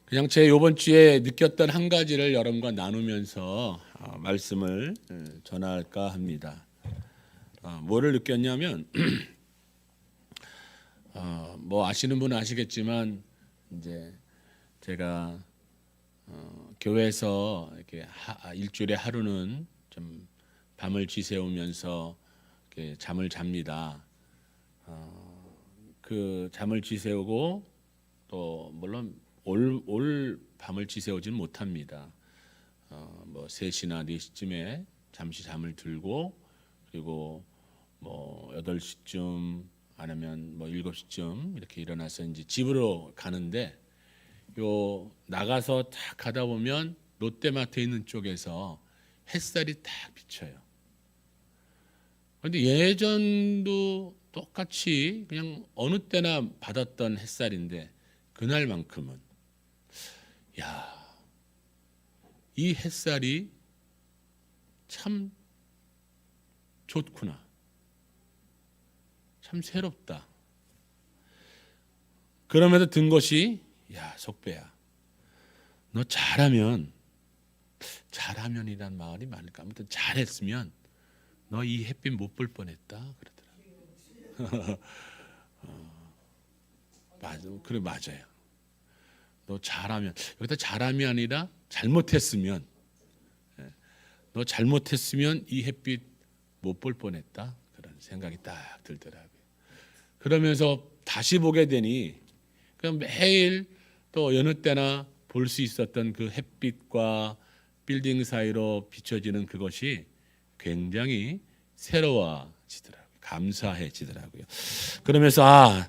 그냥 제 이번 주에 느꼈던 한 가지를 여러분과 나누면서 말씀을 전할까 합니다. 뭐를 느꼈냐면 뭐 아시는 분은 아시겠지만 이제 제가 교회에서 이렇게 일주일에 하루는 좀 밤을 지새우면서 이렇게 잠을 잡니다. 그 잠을 지새우고 또 물론 올 밤을 지새우지는 못합니다. 뭐 3시나 4시쯤에 잠시 잠을 들고 그리고 뭐 8시쯤 아니면 뭐 7시쯤 이렇게 일어나서 이제 집으로 가는데 요 나가서 딱 가다 보면 롯데마트 있는 쪽에서 햇살이 딱 비쳐요. 그런데 예전도 똑같이 그냥 어느 때나 받았던 햇살인데 그날만큼은 야, 이 햇살이 참 좋구나. 참 새롭다. 그러면서 든 것이 야, 속배야. 너 잘하면이란 말이 많을까? 아무튼 잘했으면 너 이 햇빛 못 볼 뻔했다 그러더라고. 맞아, 그래 맞아요. 너 잘하면 여기다 잘함이 아니라 잘못했으면 너 잘못했으면 이 햇빛 못 볼 뻔했다 그런 생각이 딱 들더라고요. 그러면서 다시 보게 되니 그냥 매일 또 여느 때나 볼 수 있었던 그 햇빛과 빌딩 사이로 비춰지는 그것이 굉장히 새로워지더라고요. 감사해지더라고요. 그러면서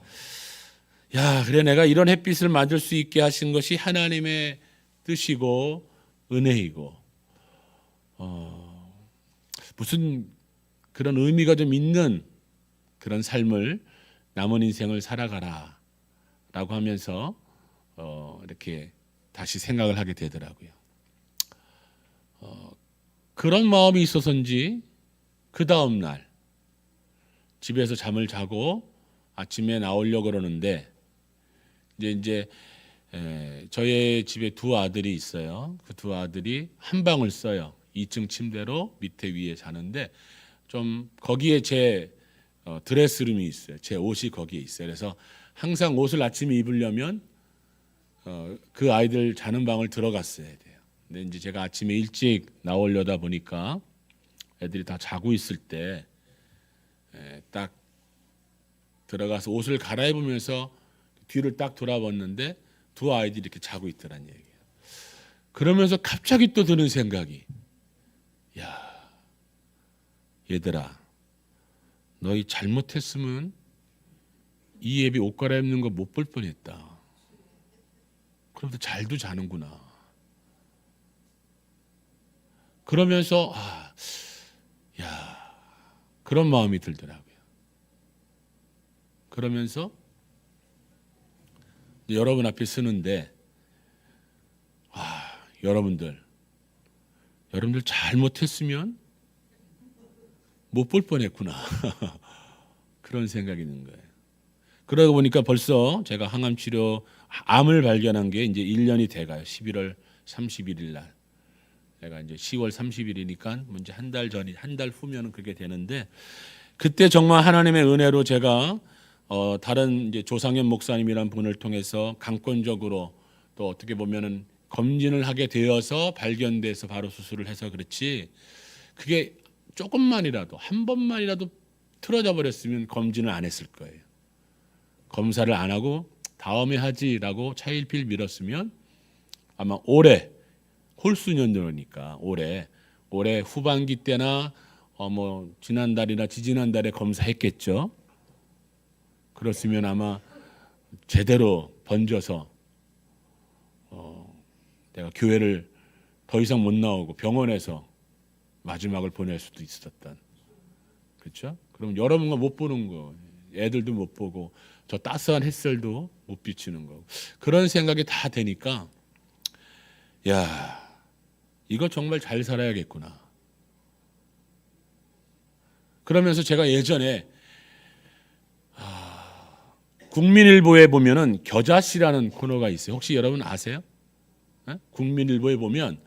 야, 그래 내가 이런 햇빛을 맞을 수 있게 하신 것이 하나님의 뜻이고 은혜이고 무슨 그런 의미가 좀 있는 그런 삶을 남은 인생을 살아가라 라고 하면서 이렇게 다시 생각을 하게 되더라고요. 그런 마음이 있어서인지 그 다음 날 집에서 잠을 자고 아침에 나오려고 그러는데 이제 저희 집에 두 아들이 있어요. 그 두 아들이 한 방을 써요. 2층 침대로 밑에 위에 자는데 좀 거기에 제 드레스룸이 있어요. 제 옷이 거기에 있어요. 그래서 항상 옷을 아침에 입으려면 그 아이들 자는 방을 들어갔어야 돼요. 근데 이제 제가 아침에 일찍 나오려다 보니까 애들이 다 자고 있을 때 딱 들어가서 옷을 갈아입으면서 뒤를 딱 돌아봤는데 두 아이들이 이렇게 자고 있더란 얘기예요. 그러면서 갑자기 또 드는 생각이 야, 얘들아 너희 잘못했으면 이 애비 옷 갈아입는 거 못 볼 뻔했다. 그러면서 잘도 자는구나. 그러면서 야, 그런 마음이 들더라고요. 그러면서 여러분 앞에 서는데 여러분들 잘못했으면 못 볼 뻔했구나. 그런 생각이 드는 거예요. 그러다 보니까 벌써 제가 항암 치료 암을 발견한 게 이제 1년이 돼가요. 11월 31일 날. 내가 이제 10월 30일이니까 이제 한 달 후면은 그게 되는데 그때 정말 하나님의 은혜로 제가 다른 이제 조상현 목사님이란 분을 통해서 강권적으로 또 어떻게 보면은 검진을 하게 되어서 발견돼서 바로 수술을 해서 그렇지 그게 조금만이라도 한 번만이라도 틀어져 버렸으면 검진을 안 했을 거예요. 검사를 안 하고 다음에 하지라고 차일피일 미뤘으면 아마 올해 홀수년도니까 올해 후반기 때나 뭐 지난달이나 지지난달에 검사했겠죠. 그렇으면 아마 제대로 번져서 내가 교회를 더 이상 못 나오고 병원에서 마지막을 보낼 수도 있었던 그렇죠? 그럼 여러분과 못 보는 거, 애들도 못 보고 저 따스한 햇살도 못 비치는 거 그런 생각이 다 되니까 야 이거 정말 잘 살아야겠구나. 그러면서 제가 예전에 국민일보에 보면은 겨자씨라는 코너가 있어요. 혹시 여러분 아세요? 국민일보에 보면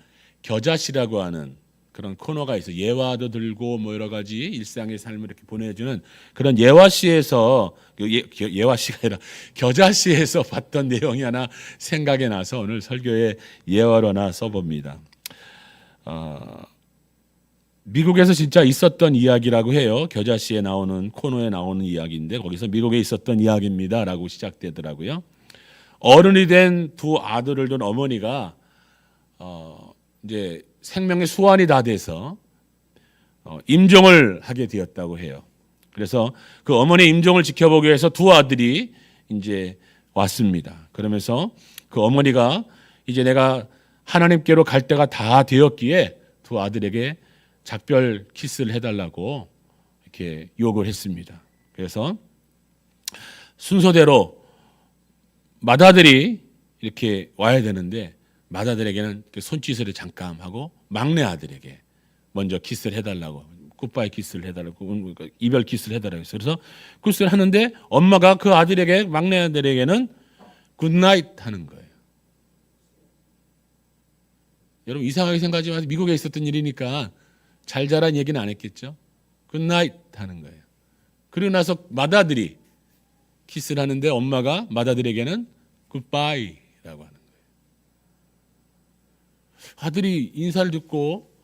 겨자씨라고 하는 그런 코너가 있어요. 예화도 들고 뭐 여러 가지 일상의 삶을 이렇게 보내주는 그런 예화씨에서 예화씨가 아니라 겨자씨에서 봤던 내용이 하나 생각이 나서 오늘 설교에 예화로 하나 써봅니다. 미국에서 진짜 있었던 이야기라고 해요. 겨자씨에 나오는 코너에 나오는 이야기인데 거기서 미국에 있었던 이야기입니다라고 시작되더라고요. 어른이 된 두 아들을 둔 어머니가 이제 생명의 수완이 다 돼서 임종을 하게 되었다고 해요. 그래서 그 어머니의 임종을 지켜보기 위해서 두 아들이 이제 왔습니다. 그러면서 그 어머니가 이제 내가 하나님께로 갈 때가 다 되었기에 두 아들에게 작별 키스를 해달라고 이렇게 요구를 했습니다. 그래서 순서대로 맏아들이 이렇게 와야 되는데 맏아들에게는 손짓을 잠깐 하고 막내 아들에게 먼저 키스를 해달라고, 굿바이 키스를 해달라고, 이별 키스를 해달라고 했어요. 그래서 키스를 하는데 엄마가 그 아들에게, 막내 아들에게는 굿나잇 하는 거예요. 여러분 이상하게 생각하지 마세요. 미국에 있었던 일이니까 잘 자란 얘기는 안 했겠죠. 굿나잇 하는 거예요. 그리고 나서 맏아들이 키스를 하는데 엄마가 맏아들에게는 굿바이라고 하는 거예요. 아들이 인사를 듣고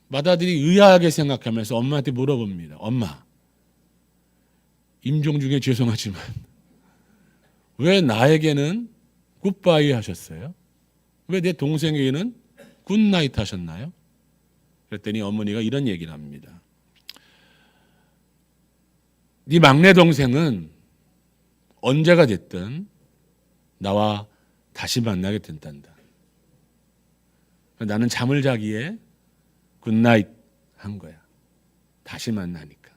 맏아들이 의아하게 생각하면서 엄마한테 물어봅니다. 엄마, 임종 중에 죄송하지만 왜 나에게는 굿바이 하셨어요? 왜 내 동생에게는 굿나잇 하셨나요? 그랬더니 어머니가 이런 얘기를 합니다. 네 막내 동생은 언제가 됐든 나와 다시 만나게 된단다. 나는 잠을 자기에 굿나잇 한 거야. 다시 만나니까.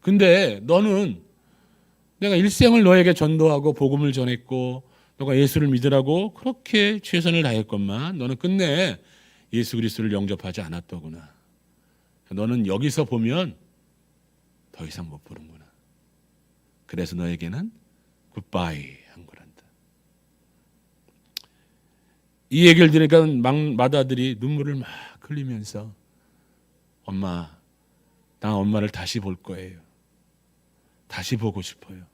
근데 너는 내가 일생을 너에게 전도하고 복음을 전했고 너가 예수를 믿으라고 그렇게 최선을 다했건만 너는 끝내 예수 그리스도를 영접하지 않았더구나. 너는 여기서 보면 더 이상 못 보는구나. 그래서 너에게는 굿바이 한 거란다. 이 얘기를 들으니까 맏아들이 눈물을 막 흘리면서 엄마, 나 엄마를 다시 볼 거예요. 다시 보고 싶어요.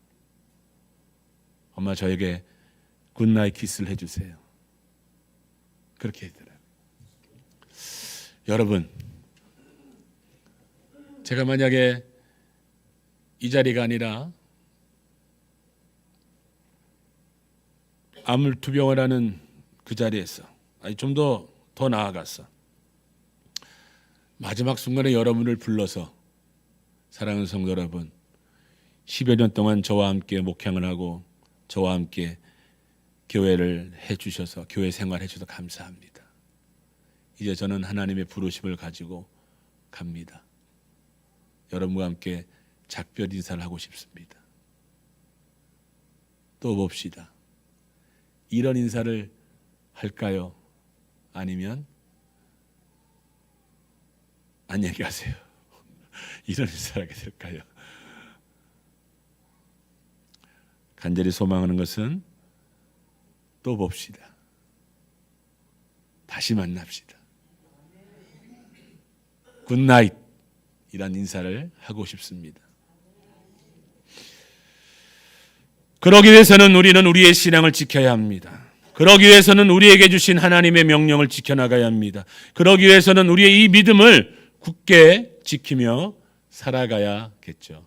엄마 저에게 굿나잇 키스를 해주세요. 그렇게 했더라고요. 여러분, 제가 만약에 이 자리가 아니라 암투병을 하는 그 자리에서 좀 더 나아가서 마지막 순간에 여러분을 불러서 사랑하는 성도 여러분 10여 년 동안 저와 함께 목향을 하고 저와 함께 교회를 해주셔서 교회 생활해 주셔서 감사합니다. 이제 저는 하나님의 부르심을 가지고 갑니다. 여러분과 함께 작별 인사를 하고 싶습니다. 또 봅시다. 이런 인사를 할까요? 아니면 안녕히 가세요. 이런 인사를 하게 될까요? 간절히 소망하는 것은 또 봅시다. 다시 만납시다. 굿나잇 이란 인사를 하고 싶습니다. 그러기 위해서는 우리는 우리의 신앙을 지켜야 합니다. 그러기 위해서는 우리에게 주신 하나님의 명령을 지켜나가야 합니다. 그러기 위해서는 우리의 이 믿음을 굳게 지키며 살아가야겠죠.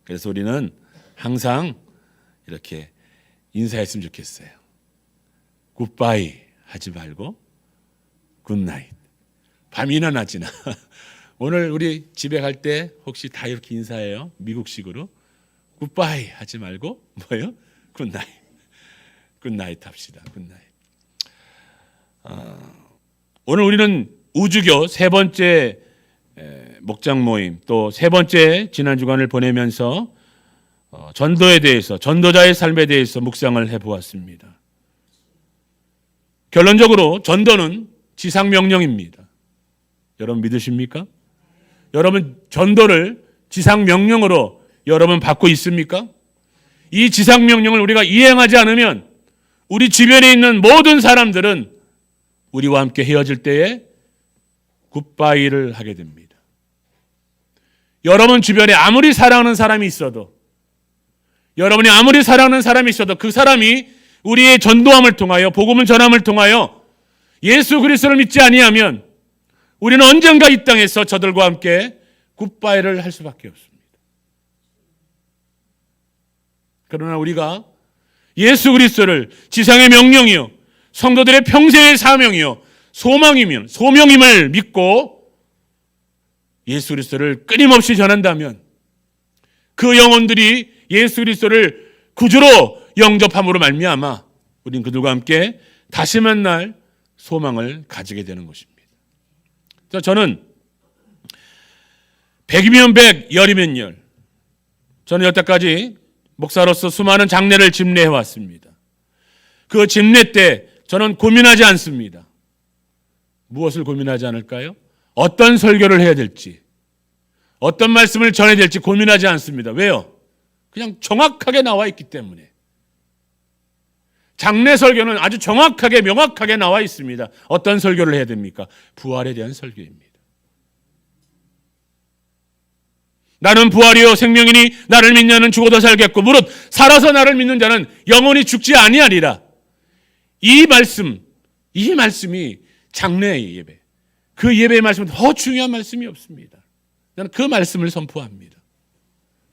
그래서 우리는 항상 이렇게 인사했으면 좋겠어요. 굿바이 하지 말고 굿나잇. 밤이나 낮이나. 오늘 우리 집에 갈 때 혹시 다 이렇게 인사해요? 미국식으로. 굿바이 하지 말고 뭐예요? 굿나잇. 굿나잇 합시다. 굿나잇. 오늘 우리는 우주교 세 번째 목장 모임 또 세 번째 지난 주간을 보내면서 전도에 대해서 전도자의 삶에 대해서 묵상을 해보았습니다. 결론적으로 전도는 지상 명령입니다. 여러분 믿으십니까? 여러분 전도를 지상 명령으로 여러분 받고 있습니까? 이 지상명령을 우리가 이행하지 않으면 우리 주변에 있는 모든 사람들은 우리와 함께 헤어질 때에 굿바이를 하게 됩니다. 여러분 주변에 아무리 사랑하는 사람이 있어도, 여러분이 아무리 사랑하는 사람이 있어도 그 사람이 우리의 전도함을 통하여, 복음을 전함을 통하여 예수 그리스도를 믿지 아니하면 우리는 언젠가 이 땅에서 저들과 함께 굿바이를 할 수밖에 없습니다. 그러나 우리가 예수 그리스도를 지상의 명령이요, 성도들의 평생의 사명이요, 소명임을 믿고 예수 그리스도를 끊임없이 전한다면 그 영혼들이 예수 그리스도를 구주로 영접함으로 말미암아 우리는 그들과 함께 다시 만날 소망을 가지게 되는 것입니다. 저는 100이면 100, 열이면 열. 저는 여태까지 목사로서 수많은 장례를 집례해 왔습니다. 그 집례 때 저는 고민하지 않습니다. 무엇을 고민하지 않을까요? 어떤 설교를 해야 될지, 어떤 말씀을 전해야 될지 고민하지 않습니다. 왜요? 그냥 정확하게 나와 있기 때문에. 장례 설교는 아주 정확하게 명확하게 나와 있습니다. 어떤 설교를 해야 됩니까? 부활에 대한 설교입니다. 나는 부활이요 생명이니 나를 믿는 자는 죽어도 살겠고 무릇 살아서 나를 믿는 자는 영원히 죽지 아니하리라. 이 말씀이 장례의 예배, 그 예배의 말씀은 더 중요한 말씀이 없습니다. 나는 그 말씀을 선포합니다.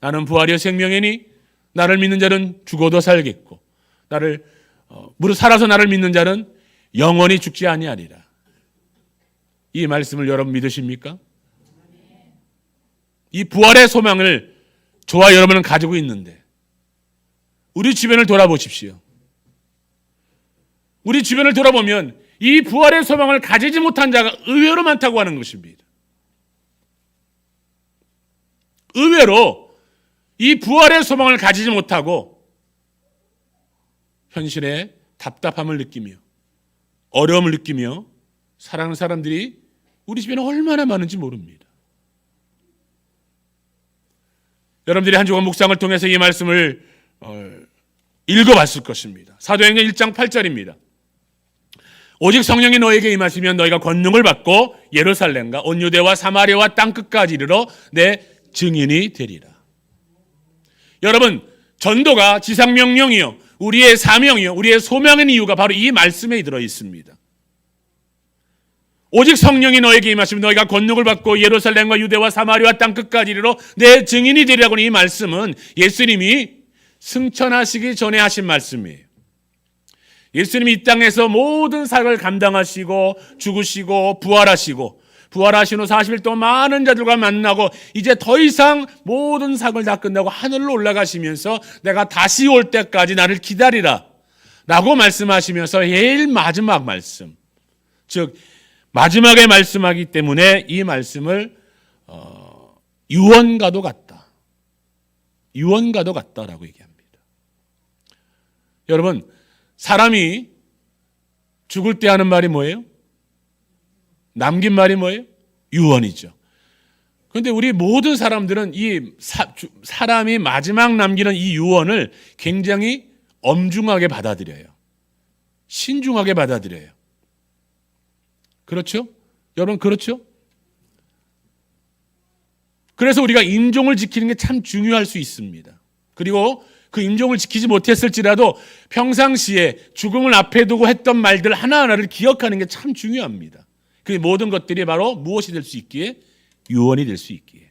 나는 부활이요 생명이니 나를 믿는 자는 죽어도 살겠고 무릇 살아서 나를 믿는 자는 영원히 죽지 아니하리라. 이 말씀을 여러분 믿으십니까? 이 부활의 소망을 저와 여러분은 가지고 있는데 우리 주변을 돌아보십시오. 우리 주변을 돌아보면 이 부활의 소망을 가지지 못한 자가 의외로 많다고 하는 것입니다. 의외로 이 부활의 소망을 가지지 못하고 현실에 답답함을 느끼며 어려움을 느끼며 살아가는 사람들이 우리 주변에 얼마나 많은지 모릅니다. 여러분들이 한 주간 묵상을 통해서 이 말씀을 읽어봤을 것입니다. 사도행전 1장 8절입니다. 오직 성령이 너에게 임하시면 너희가 권능을 받고 예루살렘과 온 유대와 사마리아와 땅끝까지 이르러 내 증인이 되리라. 여러분, 전도가 지상명령이요, 우리의 사명이요, 우리의 소명인 이유가 바로 이 말씀에 들어 있습니다. 오직 성령이 너에게 임하시면 너희가 권능을 받고 예루살렘과 유대와 사마리아 땅끝까지 이르러 내 증인이 되리라고 하는 이 말씀은 예수님이 승천하시기 전에 하신 말씀이에요. 예수님이 이 땅에서 모든 사역을 감당하시고 죽으시고 부활하신 후 40일 동안 많은 자들과 만나고 이제 더 이상 모든 사역을 다 끝나고 하늘로 올라가시면서 내가 다시 올 때까지 나를 기다리라 라고 말씀하시면서 제일 마지막 말씀, 즉 마지막에 말씀하기 때문에 이 말씀을 유언과도 같다라고 얘기합니다. 여러분, 사람이 죽을 때 하는 말이 뭐예요? 남긴 말이 뭐예요? 유언이죠. 그런데 우리 모든 사람들은 이 사람이 마지막 남기는 이 유언을 굉장히 엄중하게 받아들여요. 신중하게 받아들여요. 그렇죠? 여러분, 그렇죠? 그래서 우리가 임종을 지키는 게 참 중요할 수 있습니다. 그리고 그 임종을 지키지 못했을지라도 평상시에 죽음을 앞에 두고 했던 말들 하나하나를 기억하는 게 참 중요합니다. 그 모든 것들이 바로 무엇이 될 수 있기에? 유언이 될 수 있기에.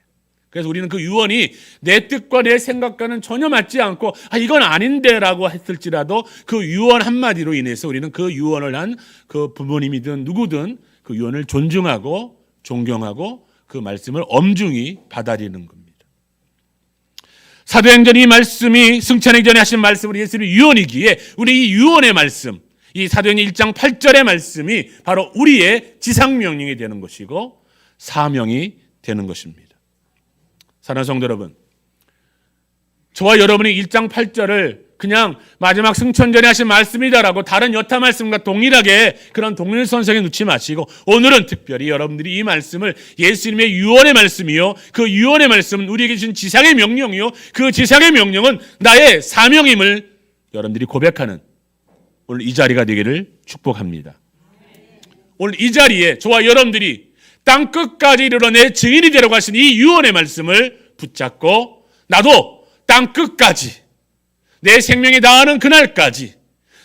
그래서 우리는 그 유언이 내 뜻과 내 생각과는 전혀 맞지 않고 이건 아닌데 라고 했을지라도 그 유언 한마디로 인해서 우리는 그 유언을 한 그 부모님이든 누구든 그 유언을 존중하고 존경하고 그 말씀을 엄중히 받아들이는 겁니다. 사도행전 이 말씀이 승천행전에 하신 말씀으로 예수님의 유언이기에 우리 이 유언의 말씀, 이 사도행전 1장 8절의 말씀이 바로 우리의 지상명령이 되는 것이고 사명이 되는 것입니다. 사랑하는 성도 여러분, 저와 여러분이 1장 8절을 그냥 마지막 승천전에 하신 말씀이다라고 다른 여타 말씀과 동일하게 그런 동일선상에 놓지 마시고 오늘은 특별히 여러분들이 이 말씀을 예수님의 유언의 말씀이요, 그 유언의 말씀은 우리에게 주신 지상의 명령이요, 그 지상의 명령은 나의 사명임을 여러분들이 고백하는 오늘 이 자리가 되기를 축복합니다. 오늘 이 자리에 저와 여러분들이 땅 끝까지 이르러 내 증인이 되라고 하신 이 유언의 말씀을 붙잡고 나도 땅 끝까지 내 생명이 다하는 그날까지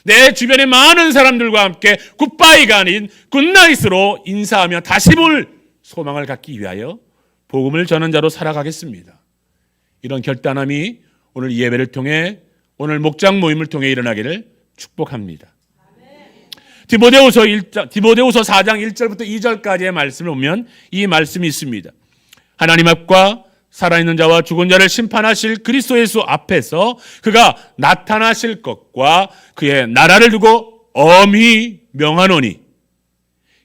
내 주변의 많은 사람들과 함께 굿바이가 아닌 굿나잇으로 인사하며 다시 볼 소망을 갖기 위하여 복음을 전하는 자로 살아가겠습니다. 이런 결단함이 오늘 이 예배를 통해 오늘 목장 모임을 통해 일어나기를 축복합니다. 디모데후서 4장 1절부터 2절까지의 말씀을 보면 이 말씀이 있습니다. 하나님 앞과 살아있는 자와 죽은 자를 심판하실 그리스도 예수 앞에서 그가 나타나실 것과 그의 나라를 두고 엄히 명하노니,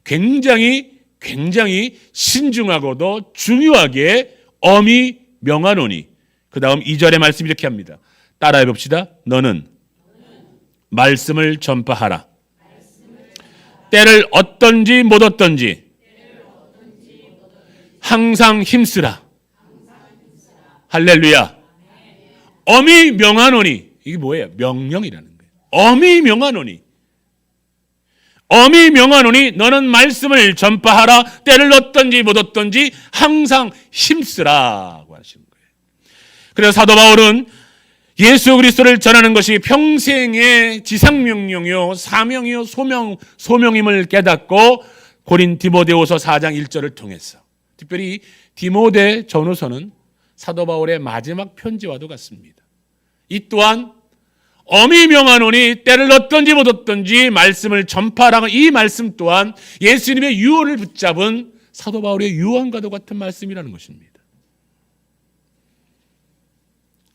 굉장히 신중하고도 중요하게 엄히 명하노니, 그 다음 2절의 말씀이 이렇게 합니다. 따라해 봅시다. 너는 말씀을 전파하라. 때를 어떤지 못 어떤지 항상 힘쓰라. 할렐루야. 엄히 명하노니, 이게 뭐예요? 명령이라는 거예요. 엄히 명하노니, 엄히 명하노니 너는 말씀을 전파하라. 때를 어떤지 못 어떤지 항상 힘쓰라고 하시는 거예요. 그래서 사도 바울은 예수 그리스도를 전하는 것이 평생의 지상명령이요 사명이요 소명임을 깨닫고 고린 디모데후서 4장 1절을 통해서, 특별히 디모데 전후서는 사도 바울의 마지막 편지와도 같습니다. 이 또한 엄히 명하노니 때를 어떤지 못 어떤지 말씀을 전파하라는 이 말씀 또한 예수님의 유언을 붙잡은 사도 바울의 유언과도 같은 말씀이라는 것입니다.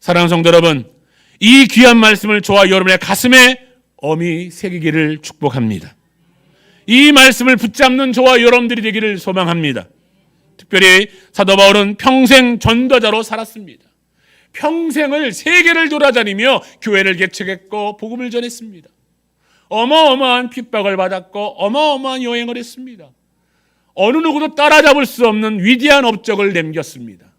사랑하는 성도 여러분, 이 귀한 말씀을 저와 여러분의 가슴에 엄히 새기기를 축복합니다. 이 말씀을 붙잡는 저와 여러분들이 되기를 소망합니다. 특별히 사도 바울은 평생 전도자로 살았습니다. 평생을 세계를 돌아다니며 교회를 개척했고 복음을 전했습니다. 어마어마한 핍박을 받았고 어마어마한 여행을 했습니다. 어느 누구도 따라잡을 수 없는 위대한 업적을 남겼습니다.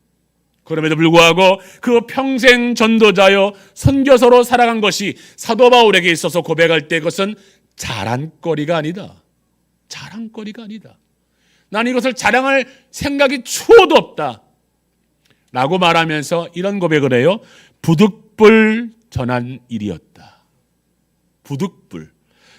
그럼에도 불구하고 그 평생 전도자여 선교사로 살아간 것이 사도 바울에게 있어서 고백할 때 그것은 자랑거리가 아니다. 자랑거리가 아니다. 난 이것을 자랑할 생각이 추호도 없다 라고 말하면서 이런 고백을 해요. 부득불 전한 일이었다. 부득불.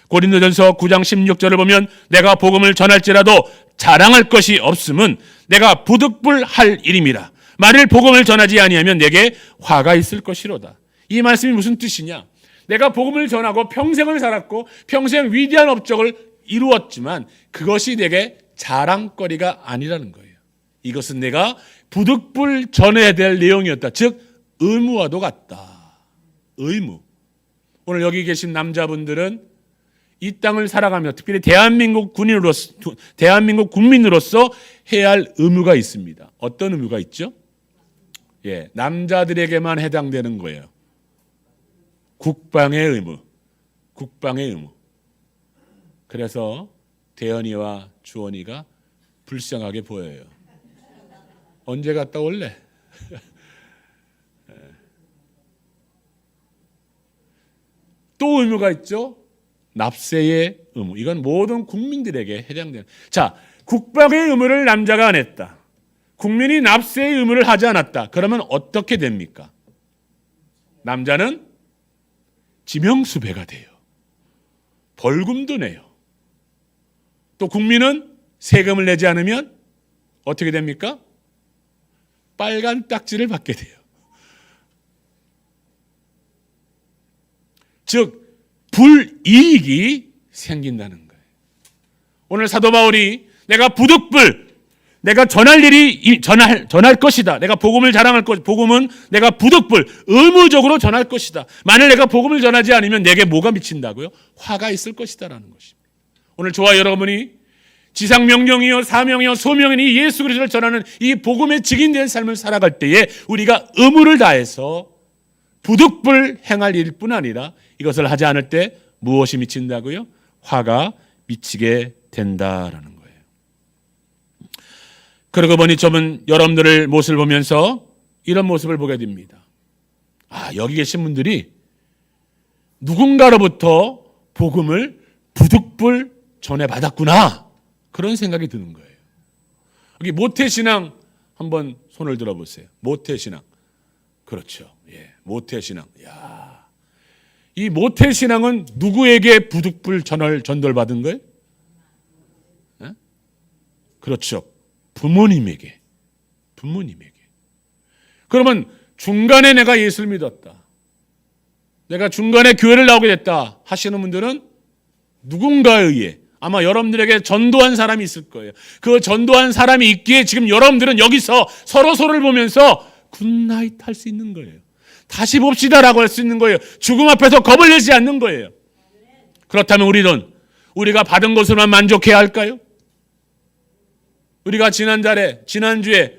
고린도전서 9장 16절을 보면 내가 복음을 전할지라도 자랑할 것이 없음은 내가 부득불할 일임이라. 만일 복음을 전하지 아니하면 내게 화가 있을 것이로다. 이 말씀이 무슨 뜻이냐? 내가 복음을 전하고 평생을 살았고 평생 위대한 업적을 이루었지만 그것이 내게 자랑거리가 아니라는 거예요. 이것은 내가 부득불 전해야 될 내용이었다. 즉 의무와도 같다. 의무. 오늘 여기 계신 남자분들은 이 땅을 살아가며 특별히 대한민국 국민으로서 해야 할 의무가 있습니다. 어떤 의무가 있죠? 남자들에게만 해당되는 거예요. 국방의 의무. 국방의 의무. 그래서 대현이와 주원이가 불쌍하게 보여요. 언제 갔다 올래? 또 의무가 있죠. 납세의 의무. 이건 모든 국민들에게 해당되는. 자, 국방의 의무를 남자가 안 했다. 국민이 납세의 의무를 하지 않았다. 그러면 어떻게 됩니까? 남자는 지명수배가 돼요. 벌금도 내요. 또 국민은 세금을 내지 않으면 어떻게 됩니까? 빨간 딱지를 받게 돼요. 즉 불이익이 생긴다는 거예요. 오늘 사도 바울이 내가 부득불, 내가 전할 것이다. 내가 복음을 자랑할 것, 복음은 내가 부득불 의무적으로 전할 것이다. 만일 내가 복음을 전하지 않으면 내게 뭐가 미친다고요? 화가 있을 것이다라는 것입니다. 오늘 저와 여러분이 지상 명령이요 사명이요 소명인 이 예수 그리스도를 전하는 이 복음의 증인된 삶을 살아갈 때에 우리가 의무를 다해서 부득불 행할 일뿐 아니라 이것을 하지 않을 때 무엇이 미친다고요? 화가 미치게 된다라는 거예요. 그러고 보니 저는 여러분들의 모습을 보면서 이런 모습을 보게 됩니다. 여기 계신 분들이 누군가로부터 복음을 부득불 전해받았구나, 그런 생각이 드는 거예요. 여기 모태신앙 한번 손을 들어보세요. 모태신앙. 그렇죠. 예, 모태신앙. 이 모태신앙은 누구에게 부득불 전달받은 거예요? 예? 그렇죠. 부모님에게. 그러면 중간에 내가 예수를 믿었다, 내가 중간에 교회를 나오게 됐다 하시는 분들은 누군가에 의해 아마 여러분들에게 전도한 사람이 있을 거예요. 그 전도한 사람이 있기에 지금 여러분들은 여기서 서로를 보면서 굿나잇 할 수 있는 거예요. 다시 봅시다라고 할 수 있는 거예요. 죽음 앞에서 겁을 내지 않는 거예요. 그렇다면 우리가 받은 것으로만 만족해야 할까요? 우리가 지난주에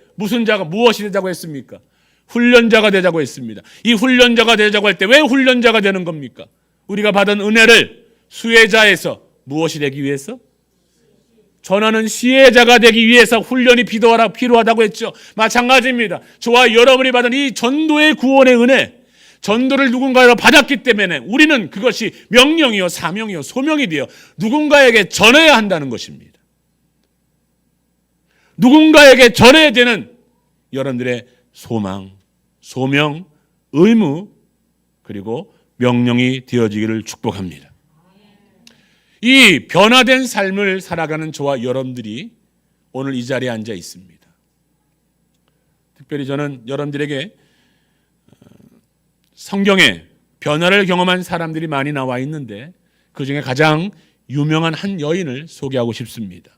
무엇이 되자고 했습니까? 훈련자가 되자고 했습니다. 이 훈련자가 되자고 할 때 왜 훈련자가 되는 겁니까? 우리가 받은 은혜를 수혜자에서 무엇이 되기 위해서? 전하는 시혜자가 되기 위해서 훈련이 필요하다고 했죠. 마찬가지입니다. 저와 여러분이 받은 이 전도의 구원의 은혜, 전도를 누군가로 받았기 때문에 우리는 그것이 명령이요, 사명이요, 소명이 되어 누군가에게 전해야 한다는 것입니다. 누군가에게 전해야 되는 여러분들의 소망, 소명, 의무, 그리고 명령이 되어지기를 축복합니다. 이 변화된 삶을 살아가는 저와 여러분들이 오늘 이 자리에 앉아 있습니다. 특별히 저는 여러분들에게 성경에 변화를 경험한 사람들이 많이 나와 있는데 그 중에 가장 유명한 한 여인을 소개하고 싶습니다.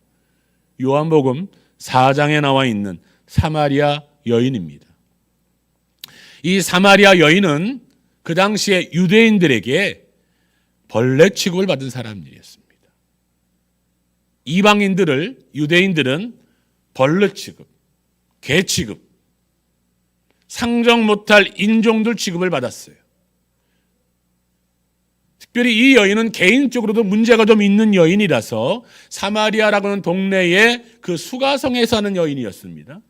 요한복음 4장에 나와 있는 사마리아 여인입니다. 이 사마리아 여인은 그 당시에 유대인들에게 벌레 취급을 받은 사람들이었습니다. 유대인들은 벌레 취급, 개 취급, 상정 못할 인종들 취급을 받았어요. 특별히 이 여인은 개인적으로도 문제가 좀 있는 여인이라서 사마리아라고 하는 동네의 그 수가성에 사는 여인이었습니다.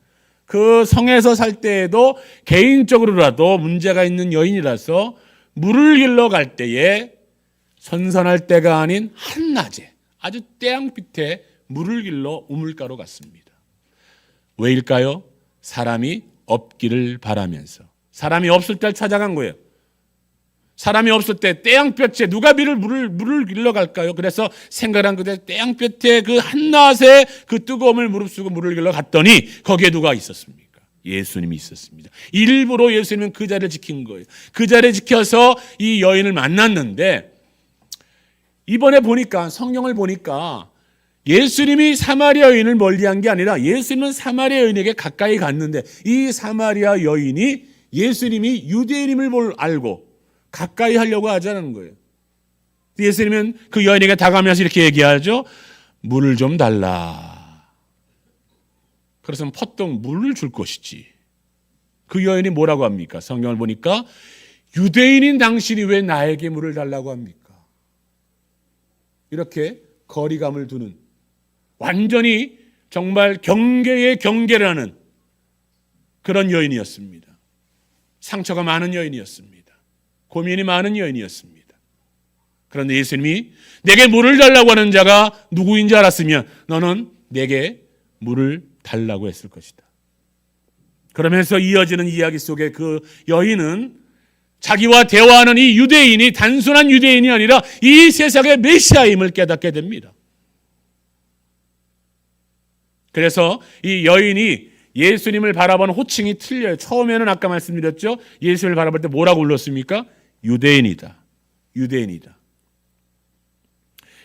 그 성에서 살 때에도 개인적으로라도 문제가 있는 여인이라서 물을 길러 갈 때에 선선할 때가 아닌 한낮에 아주 태양빛에 물을 길러 우물가로 갔습니다. 왜일까요? 사람이 없기를 바라면서. 사람이 없을 때 찾아간 거예요. 사람이 없을 때 태양볕에 누가 물을 길러 갈까요? 그래서 생각한 그대 태양볕에 그 한낮에 그 뜨거움을 무릅쓰고 물을 길러 갔더니 거기에 누가 있었습니까? 예수님이 있었습니다. 일부러 예수님은 그 자리를 지킨 거예요. 그 자리를 지켜서 이 여인을 만났는데 이번에 보니까 성경을 보니까 예수님이 사마리아 여인을 멀리한 게 아니라 예수님은 사마리아 여인에게 가까이 갔는데 이 사마리아 여인이 예수님이 유대인임을 알고 가까이 하려고 하자는 거예요. 예수님은 그 여인에게 다가가면서 이렇게 얘기하죠. 물을 좀 달라. 그래서 퍼뜩 물을 줄 것이지. 그 여인이 뭐라고 합니까? 성경을 보니까 유대인인 당신이 왜 나에게 물을 달라고 합니까? 이렇게 거리감을 두는, 완전히 정말 경계의 경계를 하는 그런 여인이었습니다. 상처가 많은 여인이었습니다. 고민이 많은 여인이었습니다. 그런데 예수님이 내게 물을 달라고 하는 자가 누구인지 알았으면 너는 내게 물을 달라고 했을 것이다. 그러면서 이어지는 이야기 속에 그 여인은 자기와 대화하는 이 유대인이 단순한 유대인이 아니라 이 세상의 메시아임을 깨닫게 됩니다. 그래서 이 여인이 예수님을 바라보는 호칭이 틀려요. 처음에는 아까 말씀드렸죠. 예수님을 바라볼 때 뭐라고 불렀습니까? 유대인이다. 유대인이다.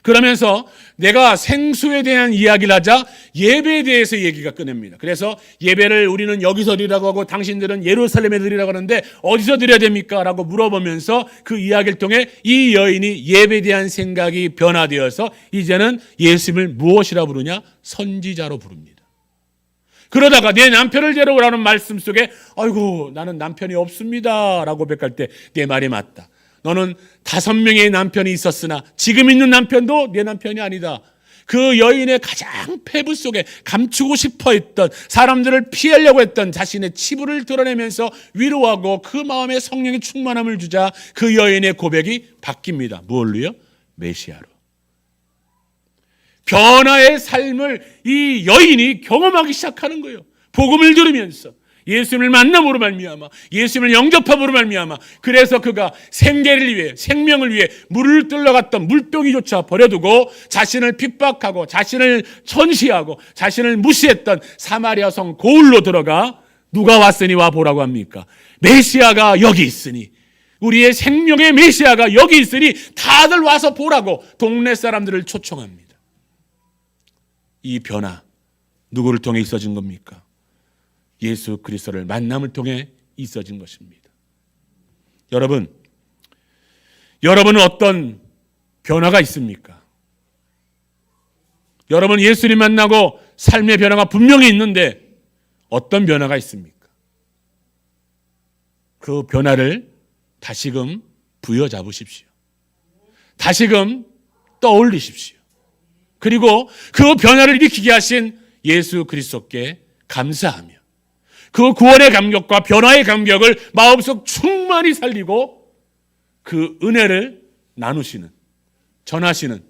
그러면서 내가 생수에 대한 이야기를 하자 예배에 대해서 얘기가 꺼냅니다. 그래서 예배를 우리는 여기서 드리라고 하고 당신들은 예루살렘에 드리라고 하는데 어디서 드려야 됩니까? 라고 물어보면서 그 이야기를 통해 이 여인이 예배에 대한 생각이 변화되어서 이제는 예수님을 무엇이라 부르냐? 선지자로 부릅니다. 그러다가 내 남편을 데려오라는 말씀 속에 아이고 나는 남편이 없습니다 라고 고백할 때 내 말이 맞다. 너는 5명의 남편이 있었으나 지금 있는 남편도 내 남편이 아니다. 그 여인의 가장 폐부 속에 감추고 싶어 했던, 사람들을 피하려고 했던 자신의 치부를 드러내면서 위로하고 그 마음에 성령의 충만함을 주자 그 여인의 고백이 바뀝니다. 무엇로요? 메시아로. 변화의 삶을 이 여인이 경험하기 시작하는 거예요. 복음을 들으면서 예수님을 만남으로 말미암아, 예수님을 영접함으로 말미암아, 그래서 그가 생계를 위해, 생명을 위해 물을 뜰러갔던 물병이조차 버려두고 자신을 핍박하고 자신을 천시하고 자신을 무시했던 사마리아 성 고을로 들어가 누가 왔으니 와 보라고 합니까? 메시아가 여기 있으니, 우리의 생명의 메시아가 여기 있으니 다들 와서 보라고 동네 사람들을 초청합니다. 이 변화 누구를 통해 있어진 겁니까? 예수 그리스도를 만남을 통해 있어진 것입니다. 여러분은 어떤 변화가 있습니까? 여러분 예수님 만나고 삶의 변화가 분명히 있는데 어떤 변화가 있습니까? 그 변화를 다시금 부여잡으십시오. 다시금 떠올리십시오. 그리고 그 변화를 일으키게 하신 예수 그리스도께 감사하며 그 구원의 감격과 변화의 감격을 마음속 충만히 살리고 그 은혜를 나누시는, 전하시는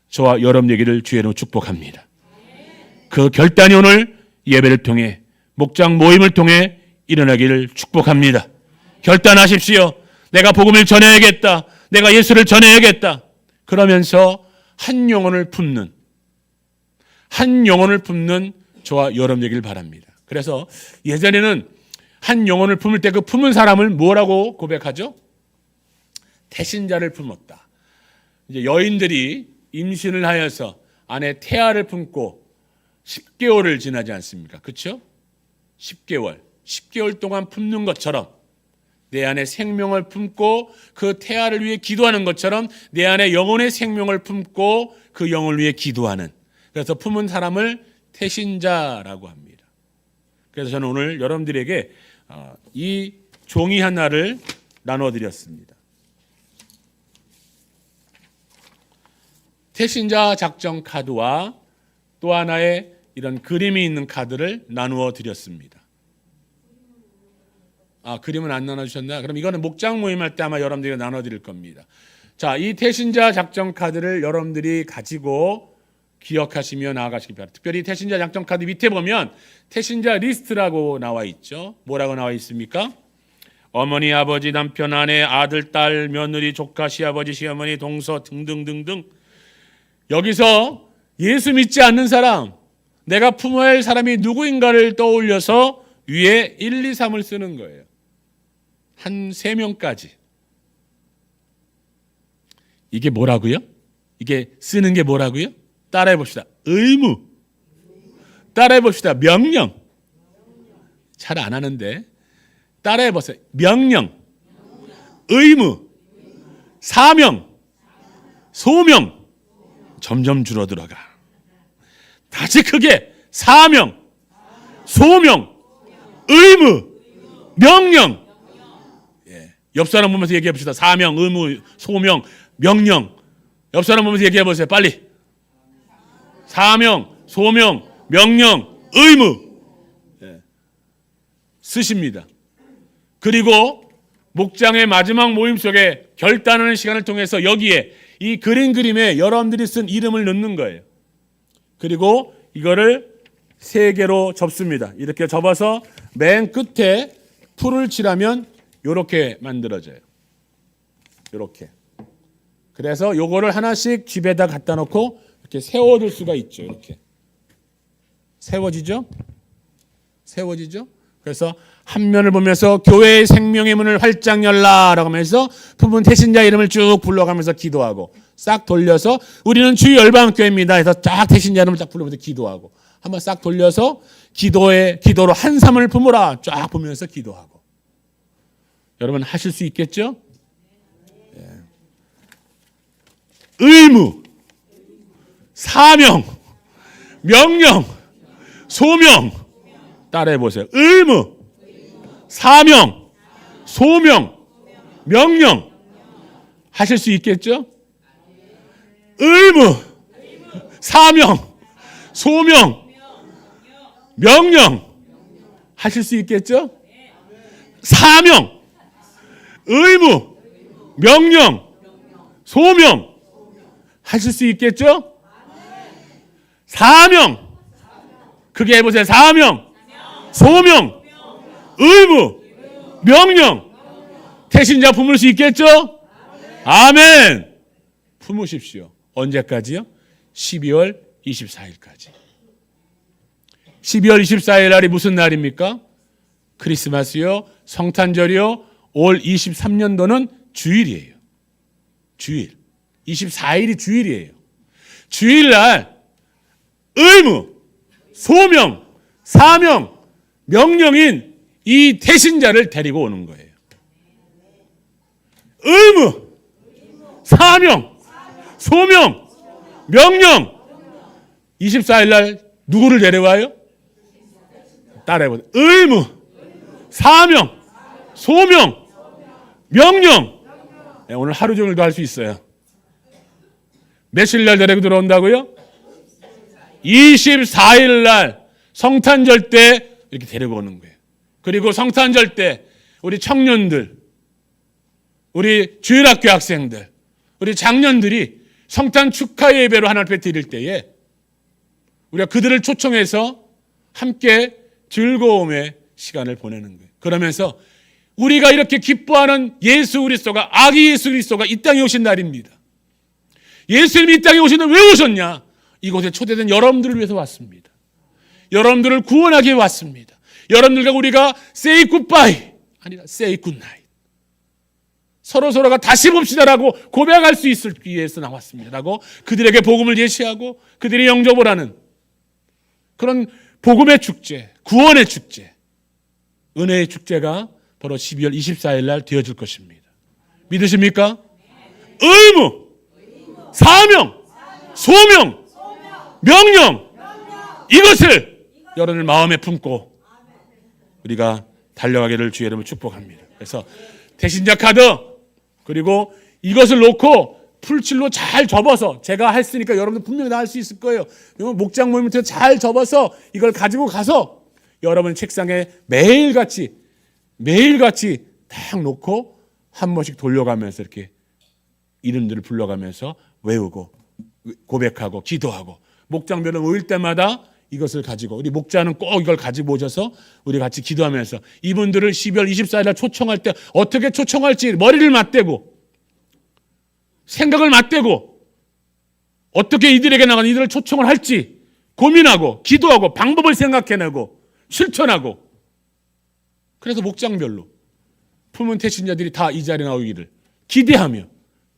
저와 여러분 되기를 주의 이름으로 축복합니다. 그 결단이 오늘 예배를 통해, 목장 모임을 통해 일어나기를 축복합니다. 결단하십시오. 내가 복음을 전해야겠다. 내가 예수를 전해야겠다. 그러면서 한 영혼을 품는 저와 여러분 되기를 바랍니다. 그래서 예전에는 한 영혼을 품을 때 그 품은 사람을 뭐라고 고백하죠? 태신자를 품었다. 이제 여인들이 임신을 하여서 안에 태아를 품고 10개월을 지나지 않습니까? 그렇죠? 10개월 동안 품는 것처럼 내 안에 생명을 품고 그 태아를 위해 기도하는 것처럼 내 안에 영혼의 생명을 품고 그 영을 위해 기도하는, 그래서 품은 사람을 태신자라고 합니다. 그래서 저는 오늘 여러분들에게 이 종이 하나를 나눠드렸습니다. 태신자 작정 카드와 또 하나의 이런 그림이 있는 카드를 나누어 드렸습니다. 그림은 안 나눠주셨나? 그럼 이거는 목장 모임할 때 아마 여러분들이 나눠드릴 겁니다. 자, 이 태신자 작정 카드를 여러분들이 가지고 기억하시며 나아가시기 바랍니다. 특별히 태신자 작정 카드 밑에 보면 태신자 리스트라고 나와 있죠. 뭐라고 나와 있습니까? 어머니, 아버지, 남편, 아내, 아들, 딸, 며느리, 조카, 시아버지, 시어머니, 동서 등등등등. 여기서 예수 믿지 않는 사람, 내가 품어야 할 사람이 누구인가를 떠올려서 위에 1, 2, 3을 쓰는 거예요. 한 3명까지. 이게 뭐라고요? 이게 쓰는 게 뭐라고요? 따라해 봅시다. 의무. 따라해 봅시다. 명령. 잘 안 하는데 따라해 보세요. 명령, 의무, 사명, 소명. 점점 줄어들어가. 다시 크게. 사명, 소명, 의무, 명령. 옆 사람 보면서 얘기해 봅시다. 사명, 의무, 소명, 명령. 옆 사람 보면서 얘기해 보세요. 빨리. 사명, 소명, 명령, 의무. 쓰십니다. 그리고 목장의 마지막 모임 속에 결단하는 시간을 통해서 여기에 이 그림에 여러분들이 쓴 이름을 넣는 거예요. 그리고 이거를 3개로 접습니다. 이렇게 접어서 맨 끝에 풀을 칠하면 이렇게 만들어져요. 이렇게. 그래서 요거를 하나씩 집에다 갖다 놓고 이렇게 세워둘 수가 있죠. 이렇게. 세워지죠? 그래서 한 면을 보면서 교회의 생명의 문을 활짝 열라라고 하면서 품은 태신자 이름을 쭉 불러가면서 기도하고, 싹 돌려서 우리는 주의 열방교회입니다 해서 쫙 태신자 이름을 쫙 부르면서 기도하고, 한번 싹 돌려서 기도로 한삼을 품으라 쫙 보면서 기도하고. 여러분 하실 수 있겠죠? 의무, 사명, 명령, 소명, 따라해 보세요. 의무, 사명, 소명, 명령 하실 수 있겠죠? 의무, 사명, 소명, 명령 하실 수 있겠죠? 사명, 의무, 명령, 소명 하실 수 있겠죠? 사명, 크게 해보세요. 사명, 소명, 의무, 명령 태신자 품을 수 있겠죠? 아멘. 품으십시오. 언제까지요? 12월 24일까지. 12월 24일 날이 무슨 날입니까? 크리스마스요, 성탄절이요, 올 23년도는 주일이에요. 주일. 24일이 주일이에요. 주일날 의무, 소명, 사명, 명령인 이 태신자를 데리고 오는 거예요. 의무, 사명, 소명, 명령. 24일 날 누구를 데려와요? 따라해보세요. 의무, 사명, 소명, 명령. 네, 오늘 하루 종일도 할 수 있어요. 며칠 날 데리고 들어온다고요? 24일 날 성탄절 때 이렇게 데리고 오는 거예요. 그리고 성탄절 때 우리 청년들, 우리 주일학교 학생들, 우리 장년들이 성탄 축하 예배로 하나님 앞에 드릴 때에 우리가 그들을 초청해서 함께 즐거움의 시간을 보내는 거예요. 그러면서 우리가 이렇게 기뻐하는 예수 그리스도가, 아기 예수 그리스도가 이 땅에 오신 날입니다. 예수님이 이 땅에 오신 날 왜 오셨냐? 이곳에 초대된 여러분들을 위해서 왔습니다. 여러분들을 구원하기 위해 왔습니다. 여러분들과 우리가 say goodbye 아니라 say good night. 서로가 다시 봅시다라고 고백할 수 있기 위해서 나왔습니다. 라고 그들에게 복음을 예시하고 그들이 영접을 하는 그런 복음의 축제, 구원의 축제, 은혜의 축제가 바로 12월 24일 날 되어질 것입니다. 믿으십니까? 의무, 사명, 소명, 명령 이것을 여러분의 마음에 품고 우리가 달려가기를 주의 이름으로 축복합니다. 그래서 태신자 카드 그리고 이것을 놓고 풀칠로 잘 접어서 제가 했으니까 여러분들 분명히 다 할 수 있을 거예요. 목장 모임부터 잘 접어서 이걸 가지고 가서 여러분 책상에 매일같이 딱 놓고 한 번씩 돌려가면서 이렇게 이름들을 불러가면서 외우고 고백하고 기도하고 목장별로 모일 때마다 이것을 가지고 우리 목자는 꼭 이걸 가지고 오셔서 우리 같이 기도하면서 이분들을 12월 24일 날 초청할 때 어떻게 초청할지 머리를 맞대고 생각을 맞대고 어떻게 이들에게 나가는 이들을 초청을 할지 고민하고 기도하고 방법을 생각해내고 실천하고 그래서 목장별로 품은 태신자들이 다 이 자리에 나오기를 기대하며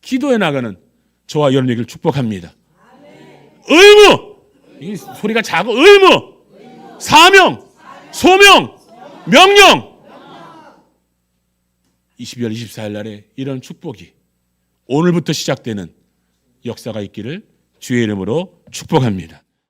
기도해 나가는 저와 여러분에게 축복합니다. 의무! 이 소리가 작아. 의무! 사명! 소명! 명령! 12월 24일 날에 이런 축복이 오늘부터 시작되는 역사가 있기를 주의 이름으로 축복합니다.